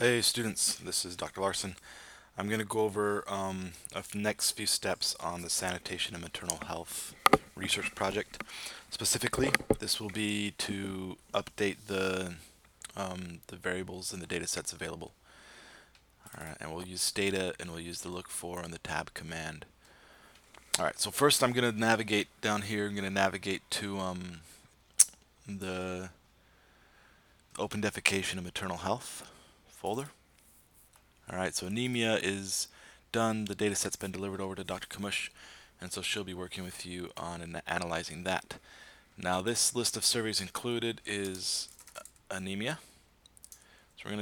Hey students, this is Dr. Larson. I'm going to go over the next few steps on the sanitation and maternal health research project. Specifically, this will be to update the variables and the data sets available. Alright, and we'll use Stata and we'll use the Lookfor and the tab command. Alright, so first I'm going to navigate down here. I'm going to navigate to the open defecation and maternal health folder. Alright, so anemia is done. The data set's been delivered over to Dr. Kamush, and so she'll be working with you on analyzing that. Now, this list of surveys included is anemia. So I'm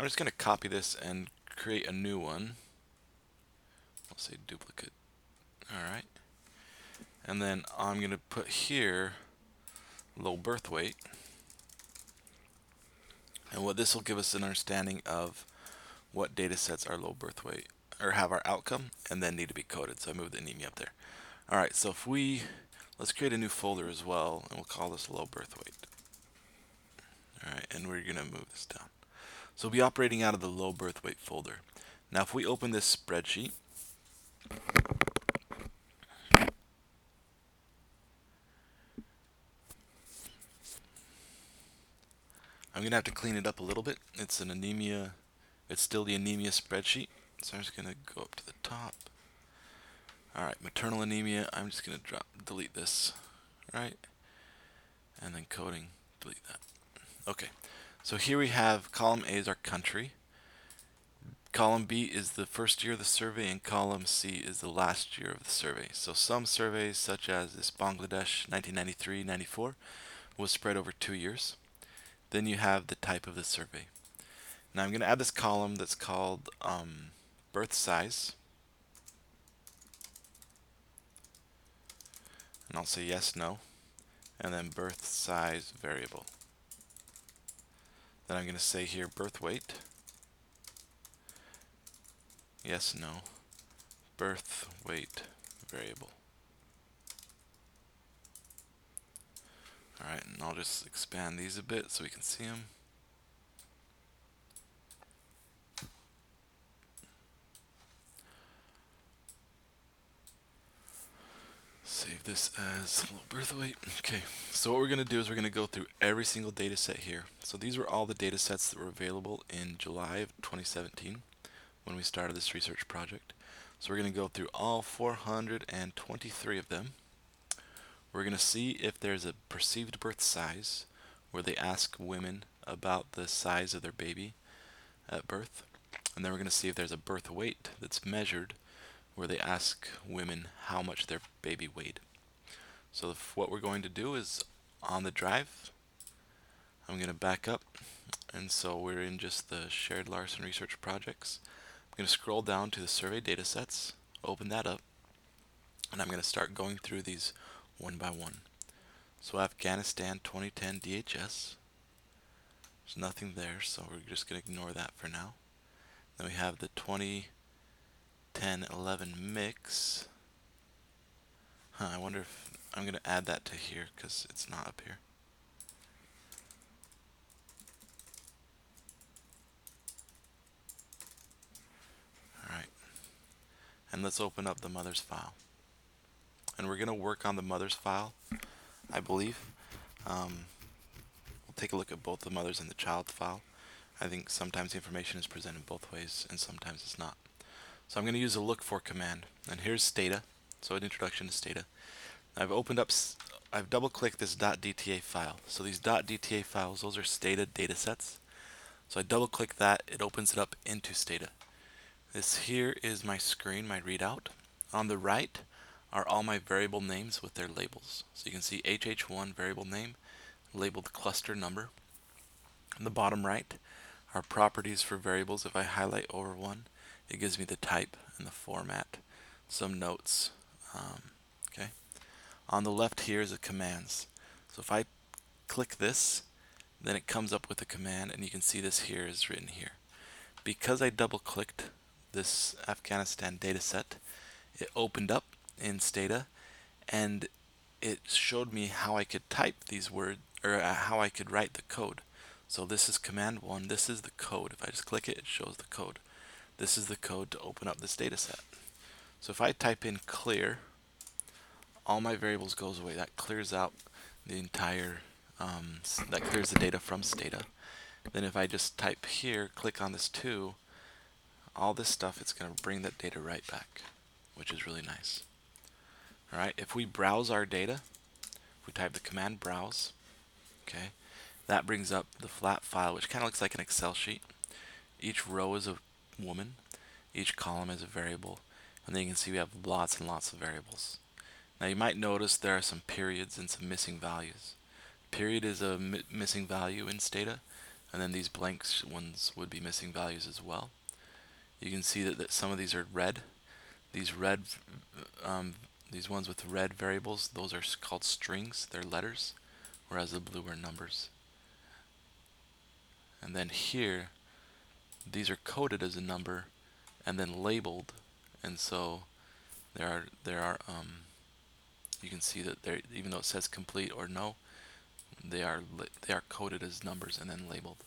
just gonna copy this and create a new one. I'll say duplicate. Alright. And then I'm gonna put here low birth weight. And what this will give us an understanding of what data sets are low birth weight or have our outcome and then need to be coded. So I moved the anemia up there. Alright, so let's create a new folder as well, and we'll call this low birth weight. Alright, and we're going to move this down. So we'll be operating out of the low birth weight folder. Now if we open this spreadsheet, I'm going to have to clean it up a little bit. It's still the anemia spreadsheet. So I'm just going to go up to the top. Alright, maternal anemia, I'm just going to delete this, right? And then coding, delete that. Okay, so here we have column A is our country. Column B is the first year of the survey, and column C is the last year of the survey. So some surveys, such as this Bangladesh 1993-94, was spread over 2 years. Then you have the type of the survey. Now I'm going to add this column that's called birth size. And I'll say yes, no. And then birth size variable. Then I'm going to say here birth weight. Yes, no. Birth weight variable. Alright, and I'll just expand these a bit so we can see them. Save this as low birth weight. Okay, so what we're going to do is we're going to go through every single data set here. So these were all the data sets that were available in July of 2017 when we started this research project. So we're going to go through all 423 of them. We're going to see if there's a perceived birth size where they ask women about the size of their baby at birth. And then we're going to see if there's a birth weight that's measured where they ask women how much their baby weighed. So what we're going to do is on the drive, I'm going to back up, and so we're in just the shared Larson research projects. I'm going to scroll down to the survey data sets, open that up, and I'm going to start going through these one by one. So Afghanistan 2010 DHS, there's nothing there, so we're just going to ignore that for now. Then we have the 2010-11 mix. I wonder if I'm going to add that to here because it's not up here. Alright, and let's open up the mother's file. And we're going to work on the mother's file, I believe. We'll take a look at both the mother's and the child file. I think sometimes the information is presented both ways and sometimes it's not. So I'm going to use a Lookfor command, and here's Stata, so an introduction to Stata. I've double-clicked this .dta file. So these .dta files, those are Stata datasets. So I double-click that, it opens it up into Stata. This here is my screen, my readout. On the right are all my variable names with their labels. So you can see HH1 variable name, labeled cluster number. On the bottom right are properties for variables. If I highlight over one, it gives me the type and the format, some notes. Okay. On the left here is the commands. So if I click this, then it comes up with a command, and you can see this here is written here. Because I double clicked this Afghanistan dataset, it opened up in Stata, and it showed me how I could type these words, or how I could write the code. So this is command 1. This is the code. If I just click it, it shows the code. This is the code to open up this data set. So if I type in clear, all my variables goes away. That clears out the entire, that clears the data from Stata. Then if I just type here, click on this 2, all this stuff, it's going to bring that data right back, which is really nice. Alright, if we browse our data, if we type the command browse, okay, that brings up the flat file, which kind of looks like an Excel sheet. Each row is a woman, each column is a variable, and then you can see we have lots and lots of variables. Now you might notice there are some periods and some missing values. Period is a missing value in Stata, and then these blank ones would be missing values as well. You can see that some of these are red. These red, these ones with red variables, those are called strings. They're letters, whereas the blue are numbers. And then here, these are coded as a number, and then labeled, and so there are you can see that there, even though it says complete or no, they are coded as numbers and then labeled.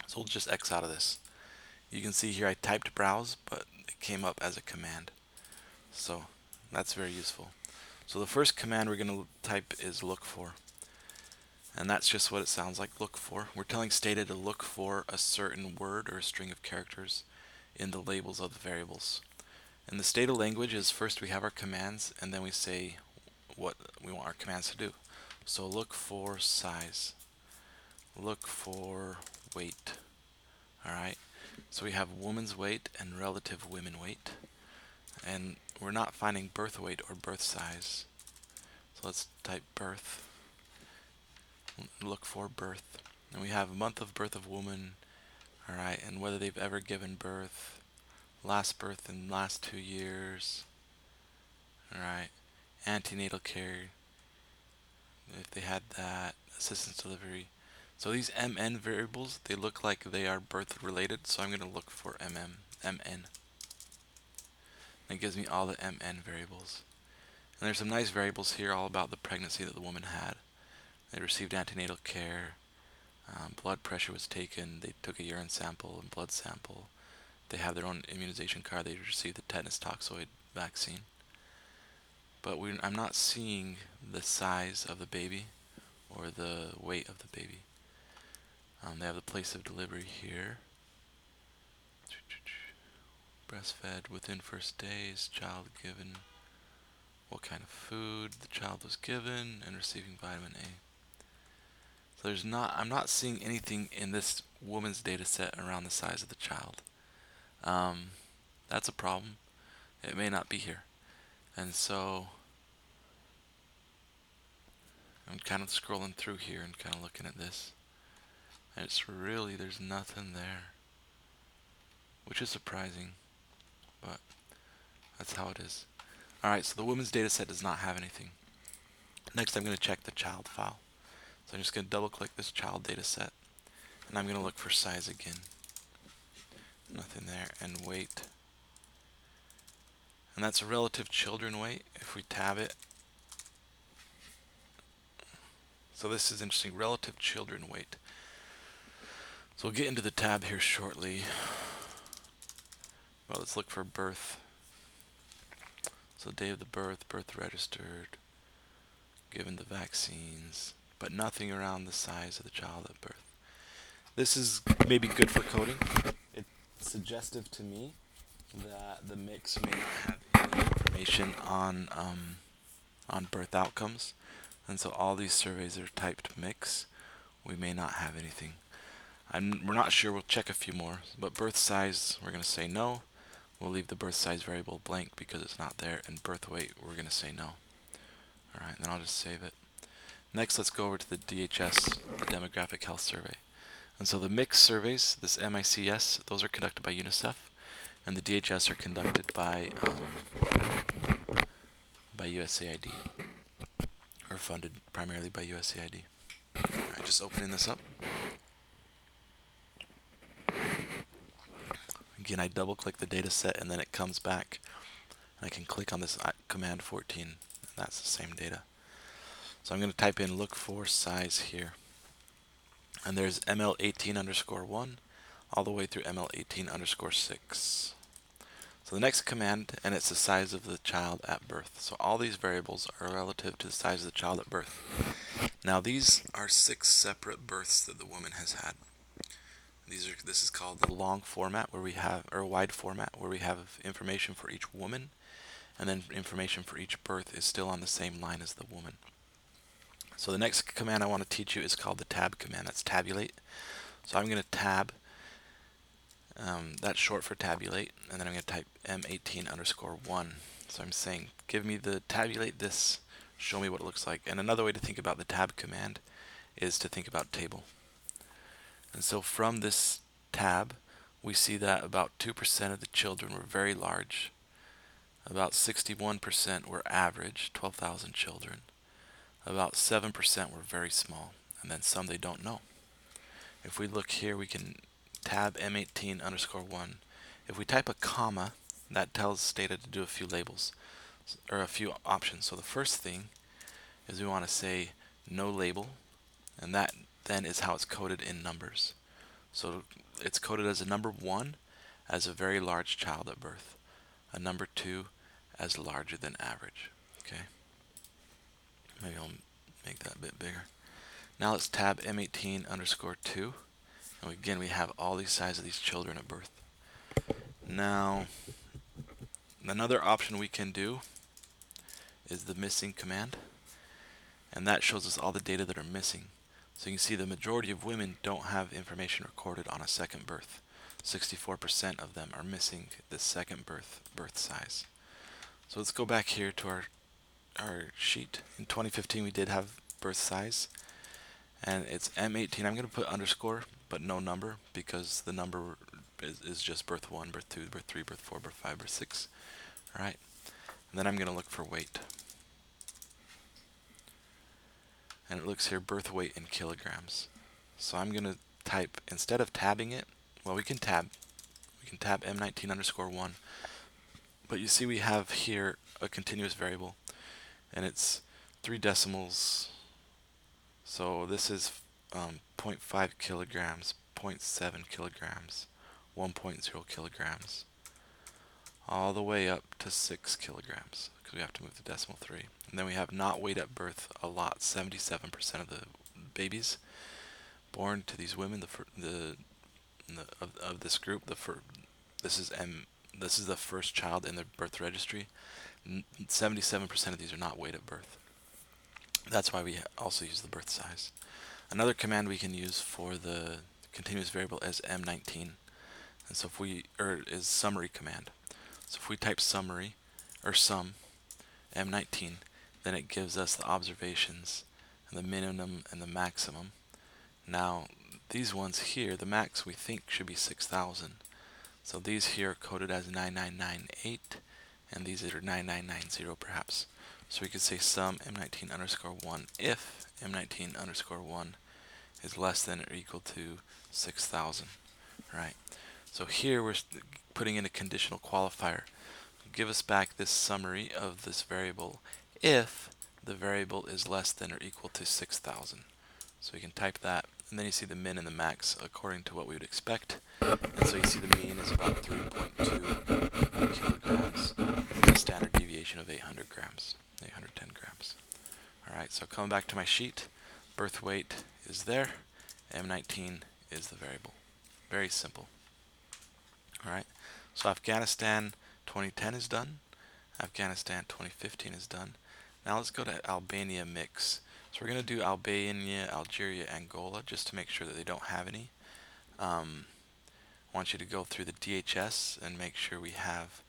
So we'll just X out of this. You can see here I typed browse, but it came up as a command. So that's very useful. So the first command we're going to type is Lookfor. And that's just what it sounds like, look for. We're telling Stata to look for a certain word or a string of characters in the labels of the variables. In the Stata language is first we have our commands, and then we say what we want our commands to do. So look for size. Look for weight. Alright, so we have woman's weight and relative women weight. And we're not finding birth weight or birth size. So let's type birth. Look for birth. And we have a month of birth of woman. Alright, and whether they've ever given birth, last birth in the last 2 years. Alright, antenatal care, if they had that, assistance delivery. So these MN variables, they look like they are birth related, so I'm going to look for MN. It gives me all the MN variables. And there's some nice variables here all about the pregnancy that the woman had. They received antenatal care, blood pressure was taken, they took a urine sample and blood sample. They have their own immunization card, they received the tetanus toxoid vaccine. But I'm not seeing the size of the baby or the weight of the baby. They have the place of delivery here. Breastfed within first days, child given what kind of food the child was given, and receiving vitamin A. So I'm not seeing anything in this woman's data set around the size of the child. That's a problem. It may not be here. And so I'm kind of scrolling through here and kind of looking at this. And it's really, there's nothing there. Which is surprising. But that's how it is. Alright, so the women's data set does not have anything. Next I'm going to check the child file. So I'm just going to double click this child data set. And I'm going to look for size again. Nothing there. And weight. And that's relative children weight. If we tab it. So this is interesting. Relative children weight. So we'll get into the tab here shortly. Well, let's look for birth. So day of the birth, birth registered, given the vaccines, but nothing around the size of the child at birth. This is maybe good for coding. It's suggestive to me that the mix may not have any information on birth outcomes, and so all these surveys are typed mix. We may not have anything. We're not sure. We'll check a few more. But birth size, we're going to say no. We'll leave the birth size variable blank because it's not there, and birth weight, we're going to say no. Alright, then I'll just save it. Next, let's go over to the DHS, the Demographic Health Survey. And so the mixed surveys, this MICS, those are conducted by UNICEF, and the DHS are conducted by USAID, or funded primarily by USAID. Alright, just opening this up. Again, I double click the data set and then it comes back. And I can click on this command 14, and that's the same data. So I'm going to type in look for size here. And there's ml18 underscore 1 all the way through ml18 underscore 6. So the next command, and it's the size of the child at birth. So all these variables are relative to the size of the child at birth. Now these are 6 separate births that the woman has had. This is called the long format, where we have, or wide format, where we have information for each woman, and then information for each birth is still on the same line as the woman. So the next command I want to teach you is called the tab command. That's tabulate. So I'm going to tab, that's short for tabulate, and then I'm going to type m18 underscore 1. So I'm saying, give me the tabulate this, show me what it looks like. And another way to think about the tab command is to think about table. And so from this tab, we see that about 2% of the children were very large, about 61% were average, 12,000 children, about 7% were very small, and then some they don't know. If we look here, we can tab m18 underscore 1. If we type a comma, that tells Stata to do a few labels, or a few options. So the first thing is we want to say no label, and that then is how it's coded in numbers. So it's coded as a number 1 as a very large child at birth, a number 2 as larger than average. Okay, maybe I'll make that a bit bigger. Now let's tab m18 underscore 2, and again we have all these sizes of these children at birth. Now another option we can do is the missing command, and that shows us all the data that are missing. So you can see the majority of women don't have information recorded on a second birth. 64% of them are missing the second birth size. So let's go back here to our sheet. In 2015 we did have birth size, and it's M18. I'm going to put underscore but no number, because the number is just birth 1, birth 2, birth 3, birth 4, birth 5, birth 6. Alright, and then I'm going to look for weight. And it looks here birth weight in kilograms. So I'm going to type, instead of tabbing it, well, we can tab m19 underscore 1, but you see we have here a continuous variable, and it's 3 decimals. So this is 0.5 kilograms, 0.7 kilograms, 1.0 kilograms, all the way up to 6 kilograms, because we have to move the decimal 3. And then we have not weighed at birth a lot. 77% of the babies born to these women, of this group, this is the first child in the birth registry. 77% of these are not weighed at birth. That's why we also use the birth size. Another command we can use for the continuous variable is m19, and so is summary command. So if we type summary or sum m19, then it gives us the observations and the minimum and the maximum. Now these ones here, the max we think should be 6,000. So these here are coded as 9998, and these are 9990 perhaps. So we could say sum m19 underscore 1 if m19 underscore 1 is less than or equal to 6,000. Right. So here we're putting in a conditional qualifier. Give us back this summary of this variable if the variable is less than or equal to 6,000. So we can type that, and then you see the min and the max according to what we would expect. And so you see the mean is about 3.2 kilograms, and a standard deviation of 800 grams, 810 grams. Alright, so coming back to my sheet, birth weight is there, M19 is the variable. Very simple. Alright, so Afghanistan 2010 is done, Afghanistan 2015 is done. Now let's go to Albania mix. So we're going to do Albania, Algeria, Angola, just to make sure that they don't have any. I want you to go through the DHS and make sure we have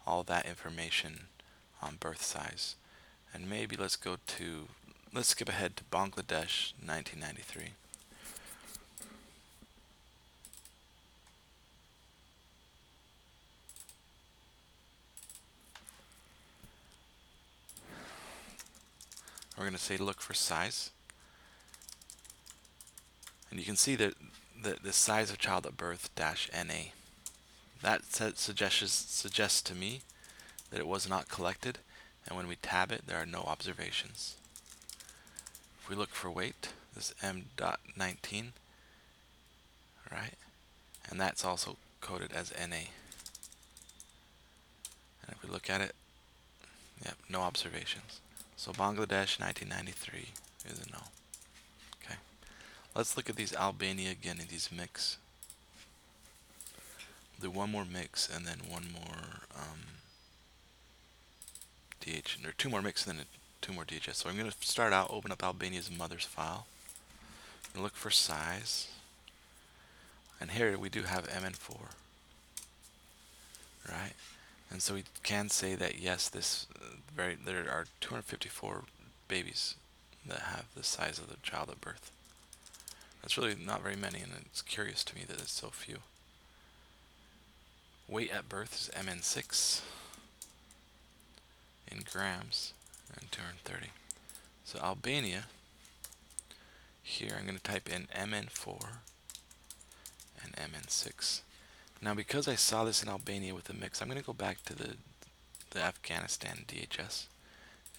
all that information on birth size. And maybe let's skip ahead to Bangladesh 1993. We're going to say look for size. And you can see that the size of child at birth -NA. That suggests to me that it was not collected, and when we tab it, there are no observations. If we look for weight, this M.19, right? And that's also coded as NA. And if we look at it, yep, no observations. So Bangladesh 1993 is a no. Okay. Let's look at these Albania again in these mix. Do one more mix and then one more DH, or two more mix and then two more DHS. So I'm going to start out, open up Albania's mother's file, and look for size. And here we do have MN4, right? And so we can say that yes, this there are 254 babies that have the size of the child at birth. That's really not very many, and it's curious to me that it's so few. Weight at birth is MN6 in grams and 230. So Albania, here I'm going to type in MN4 and MN6. Now because I saw this in Albania with the mix, I'm going to go back to the Afghanistan DHS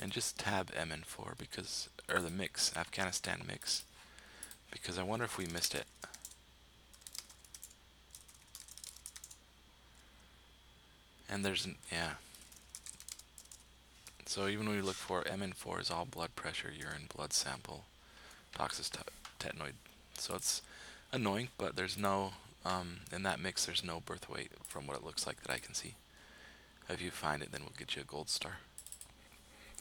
and just tab MN4 because, or the mix, Afghanistan mix, because I wonder if we missed it. And there's, yeah. So even when we look for MN4 is all blood pressure, urine, blood sample, toxis, tetanoid. So it's annoying, but there's no, in that mix, there's no birth weight from what it looks like that I can see. If you find it, then we'll get you a gold star.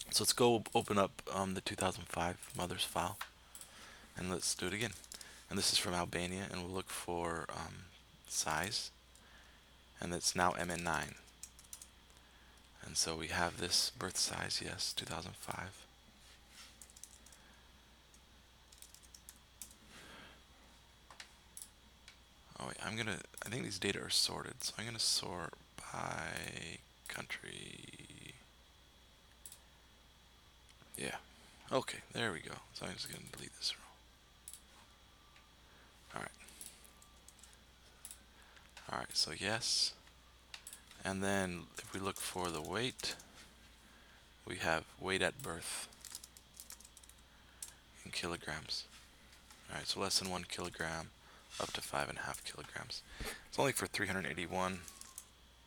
So let's go open up the 2005 mother's file, and let's do it again. And this is from Albania, and we'll look for size, and it's now MN9. And so we have this birth size, yes, 2005. Oh wait, I think these data are sorted, so I'm gonna sort by country. Yeah. Okay, there we go. So I'm just gonna delete this row. Alright. Alright, so yes. And then if we look for the weight, we have weight at birth in kilograms. Alright, so less than 1 kilogram up to 5.5 kilograms. It's only for 381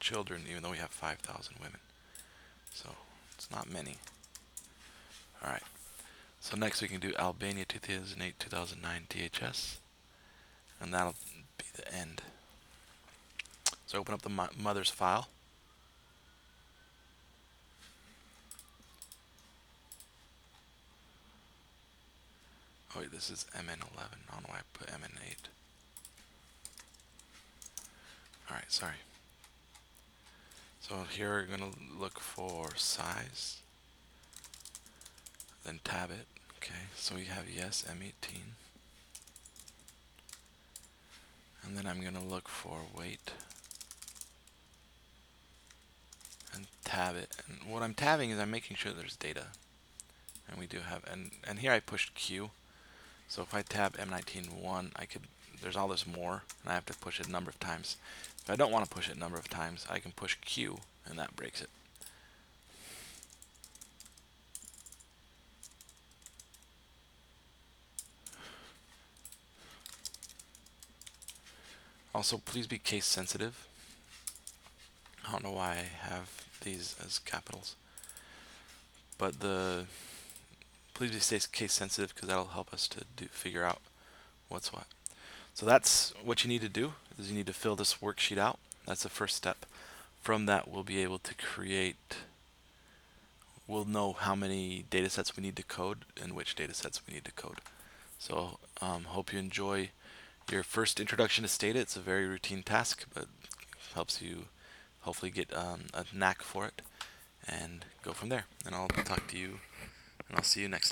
children, even though we have 5,000 women. So it's not many. Alright, so next we can do Albania 2008-2009 DHS, and that'll be the end. So open up the mother's file. Oh wait, this is MN11. I don't know why I put MN8. Alright, sorry. So here we're going to look for size, then tab it. Okay, so we have yes, M18. And then I'm going to look for weight and tab it. And what I'm tabbing is I'm making sure there's data. And we do have, and here I pushed Q. So if I tab M19-1, there's all this more, and I have to push it a number of times. If I don't want to push it a number of times, I can push Q, and that breaks it. Also, please be case sensitive. I don't know why I have these as capitals, but please be case sensitive because that'll help us to figure out what's what. So that's what you need to do, is you need to fill this worksheet out. That's the first step. From that, we'll be able to we'll know how many data sets we need to code and which data sets we need to code. So hope you enjoy your first introduction to Stata. It's a very routine task, but helps you hopefully get a knack for it and go from there. And I'll talk to you, and I'll see you next time.